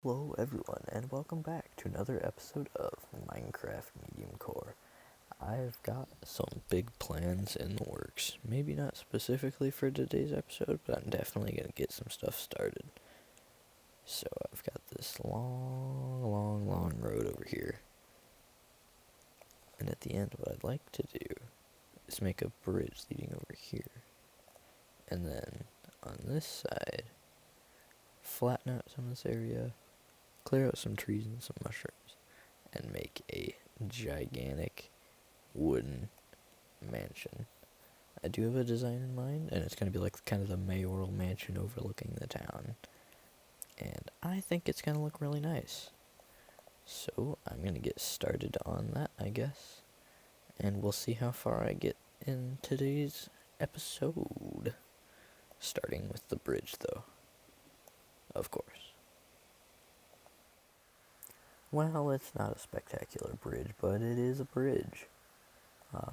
Hello everyone, and welcome back to another episode of Minecraft Mediumcore. I've got some big plans in the works. Maybe not specifically for today's episode, but I'm definitely going to get some stuff started. So I've got this long road over here. And at the end, what I'd like to do is make a bridge leading over here. And then on this side, flatten out some of this area, clear out some trees and some mushrooms, and make a gigantic wooden mansion. I do have a design in mind, and it's going to be like kind of the mayoral mansion overlooking the town. And I think it's going to look really nice. So I'm going to get started on that, I guess. And we'll see how far I get in today's episode. Starting with the bridge, though. Of course. Well, it's not a spectacular bridge, but it is a bridge.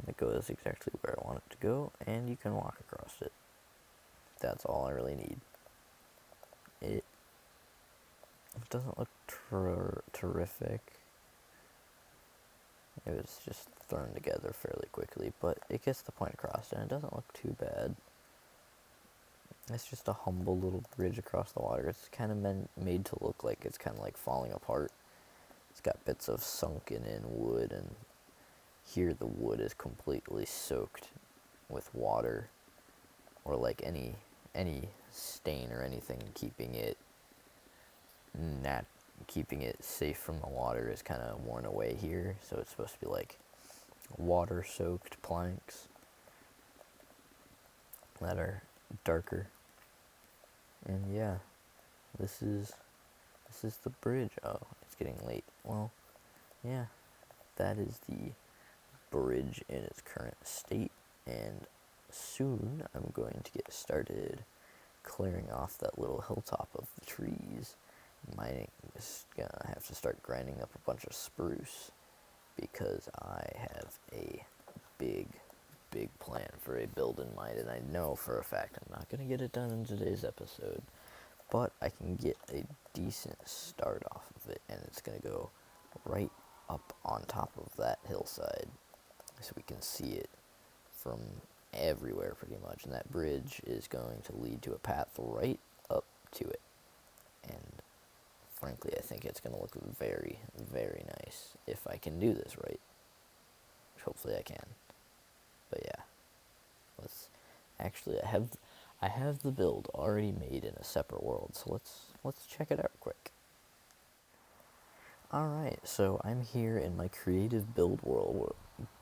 It goes exactly where I want it to go, and you can walk across it. That's all I really need. It doesn't look terrific. It was just thrown together fairly quickly, but it gets the point across, and it doesn't look too bad. It's just a humble little bridge across the water. It's kind of made to look like it's kind of like falling apart. It's got bits of sunken in wood, and here the wood is completely soaked with water, or like any stain or anything keeping it safe from the water is kind of worn away here. So it's supposed to be like water soaked planks that are darker. And yeah, this is the bridge. Oh, it's getting late. Well, yeah, that is the bridge in its current state, and soon I'm going to get started clearing off that little hilltop of the trees. Mining is gonna have to start grinding up a bunch of spruce because I have a big plan for a build in mind, and I know for a fact I'm not gonna get it done in today's episode, but I can get a decent start off of it, and it's gonna go right up on top of that hillside so we can see it from everywhere pretty much, and that bridge is going to lead to a path right up to it. And frankly, I think it's going to look very, very nice if I can do this right. Which hopefully I can. But yeah, I have the build already made in a separate world, so let's check it out quick. Alright, so I'm here in my creative build world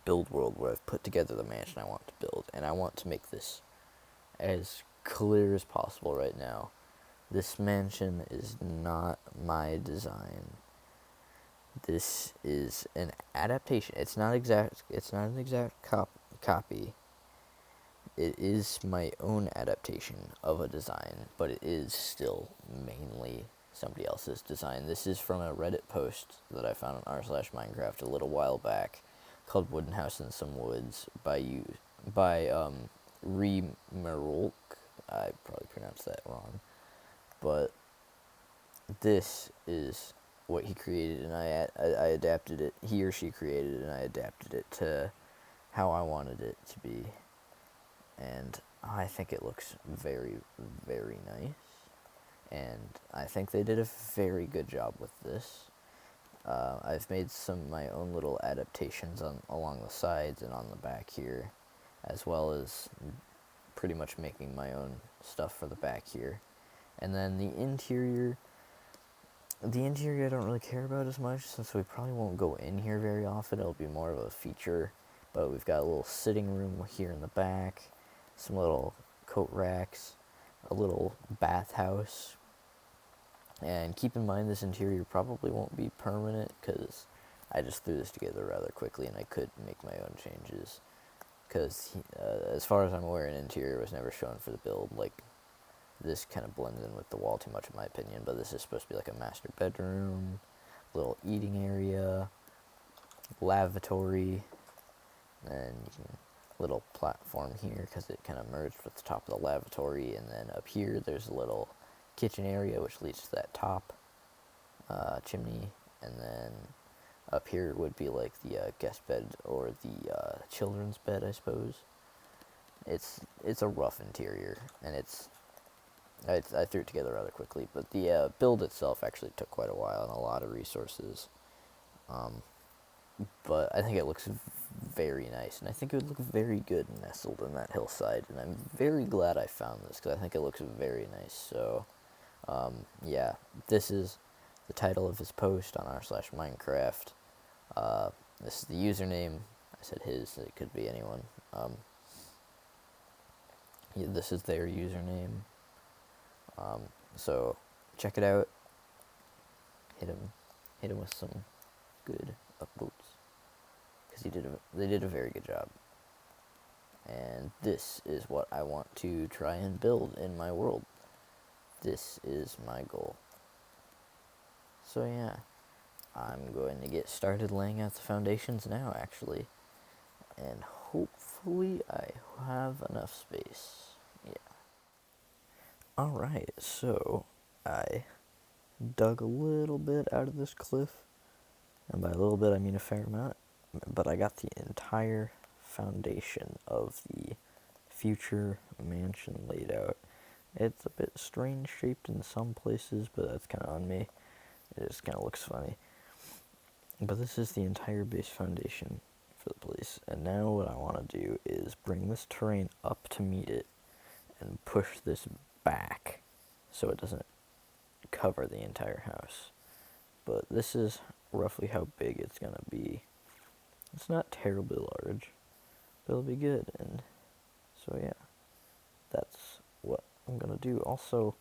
where I've put together the mansion I want to build, and I want to make this as clear as possible right now. This mansion is not my design. This is an adaptation. It's not an exact copy. It is my own adaptation of a design, but it is still mainly somebody else's design. This is from a Reddit post that I found on r/Minecraft a little while back, called "Wooden House in Some Woods" by Remerolk. I probably pronounced that wrong, but this is what he created, and I adapted it. He or she created it, and I adapted it to how I wanted it to be, and I think it looks very, very nice. And I think they did a very good job with this. I've made some of my own little adaptations along the sides and on the back here, as well as pretty much making my own stuff for the back here. And then the interior I don't really care about as much, since we probably won't go in here very often. It'll be more of a feature. But we've got a little sitting room here in the back, some little coat racks, a little bathhouse. And keep in mind, this interior probably won't be permanent, because I just threw this together rather quickly, and I could make my own changes. Because as far as I'm aware, an interior was never shown for the build. Like, this kind of blends in with the wall too much, in my opinion. But this is supposed to be like a master bedroom, little eating area, lavatory, and little platform here because it kind of merged with the top of the lavatory. And then up here, there's a little kitchen area which leads to that top chimney, and then up here would be like the guest bed or the children's bed, I suppose. It's a rough interior, and I threw it together rather quickly, but the build itself actually took quite a while and a lot of resources. Um, but I think it looks very nice, and I think it would look very good nestled in that hillside, and I'm very glad I found this, because I think it looks very nice. So, yeah, this is the title of his post on r/Minecraft. This is the username. I said his, it could be anyone. Yeah, this is their username. So, check it out. Hit him with some good upvotes, because they did a very good job. And this is what I want to try and build in my world. This is my goal. So yeah, I'm going to get started laying out the foundations now, actually. And hopefully I have enough space. Yeah. Alright, so I dug a little bit out of this cliff. And by a little bit, I mean a fair amount. But I got the entire foundation of the future mansion laid out. It's a bit strange shaped in some places, but that's kind of on me. It just kind of looks funny. But this is the entire base foundation for the place. And now what I want to do is bring this terrain up to meet it and push this back so it doesn't cover the entire house. But this is roughly how big it's going to be. It's not terribly large, but it'll be good. And so yeah, that's what I'm going to do. Also,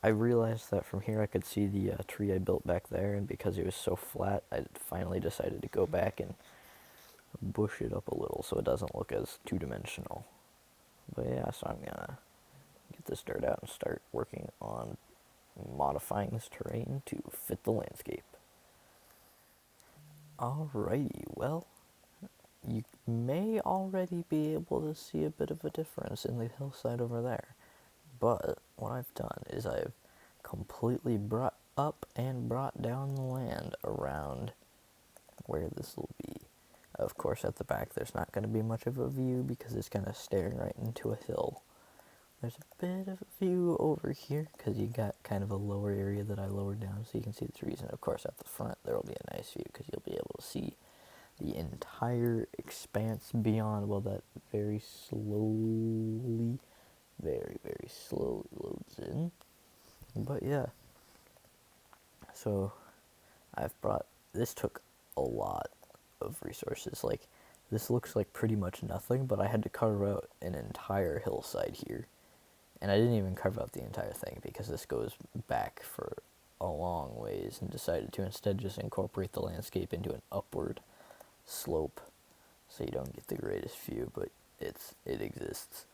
I realized that from here I could see the tree I built back there, and because it was so flat, I finally decided to go back and bush it up a little so it doesn't look as two-dimensional. But yeah, so I'm gonna get this dirt out and start working on modifying this terrain to fit the landscape. Alrighty, well, you may already be able to see a bit of a difference in the hillside over there. But what I've done is I've completely brought up and brought down the land around where this will be. Of course, at the back there's not going to be much of a view because it's kind of staring right into a hill. There's a bit of a view over here because you got kind of a lower area that I lowered down so you can see the trees. And of course at the front there will be a nice view because you'll be able to see the entire expanse beyond. Well, that very slowly loads in. But yeah, so this took a lot of resources. Like, this looks like pretty much nothing, but I had to carve out an entire hillside here. And I didn't even carve out the entire thing because this goes back for a long ways, and decided to instead just incorporate the landscape into an upward slope so you don't get the greatest view, but it exists.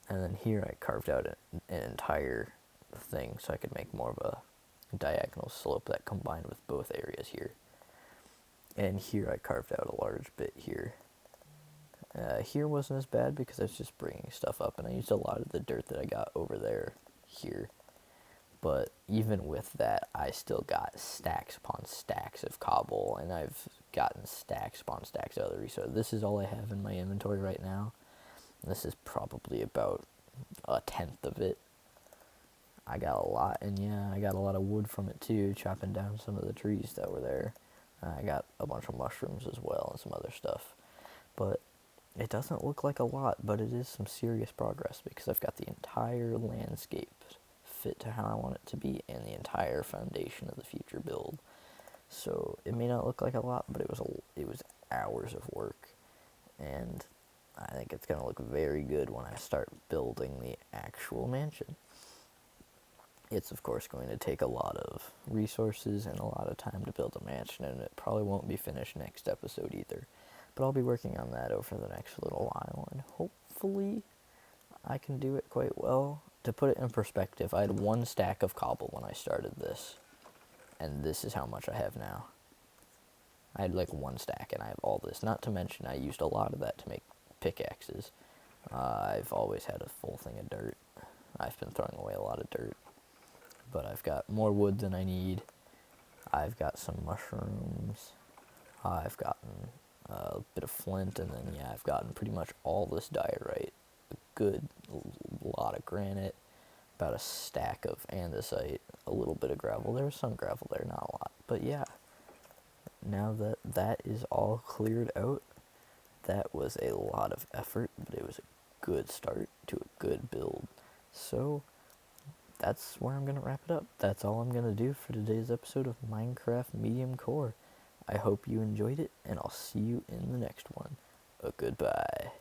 And then here I carved out an entire thing so I could make more of a diagonal slope that combined with both areas here. And here I carved out a large bit here. Here wasn't as bad because I was just bringing stuff up, and I used a lot of the dirt that I got over there here. But even with that, I still got stacks upon stacks of cobble, and I've gotten stacks upon stacks of other resources. This is all I have in my inventory right now. This is probably about 1/10 of it. I got a lot, and yeah, I got a lot of wood from it too, chopping down some of the trees that were there. I got a bunch of mushrooms as well and some other stuff. But it doesn't look like a lot, but it is some serious progress because I've got the entire landscape fit to how I want it to be and the entire foundation of the future build. So it may not look like a lot, but it was hours of work, and I think it's going to look very good when I start building the actual mansion. It's of course going to take a lot of resources and a lot of time to build a mansion, and it probably won't be finished next episode either. But I'll be working on that over the next little while, and hopefully I can do it quite well. To put it in perspective, I had 1 stack of cobble when I started this, and this is how much I have now. I had like 1 stack, and I have all this. Not to mention I used a lot of that to make pickaxes. I've always had a full thing of dirt. I've been throwing away a lot of dirt, but I've got more wood than I need. I've got some mushrooms. I've gotten a bit of flint, and then yeah, I've gotten pretty much all this diorite, a good lot of granite, about a stack of andesite, a little bit of gravel. There was some gravel there, not a lot, but yeah. Now that that is all cleared out, that was a lot of effort, but it was a good start to a good build. So that's where I'm going to wrap it up. That's all I'm going to do for today's episode of Minecraft Medium Core. I hope you enjoyed it, and I'll see you in the next one. Goodbye.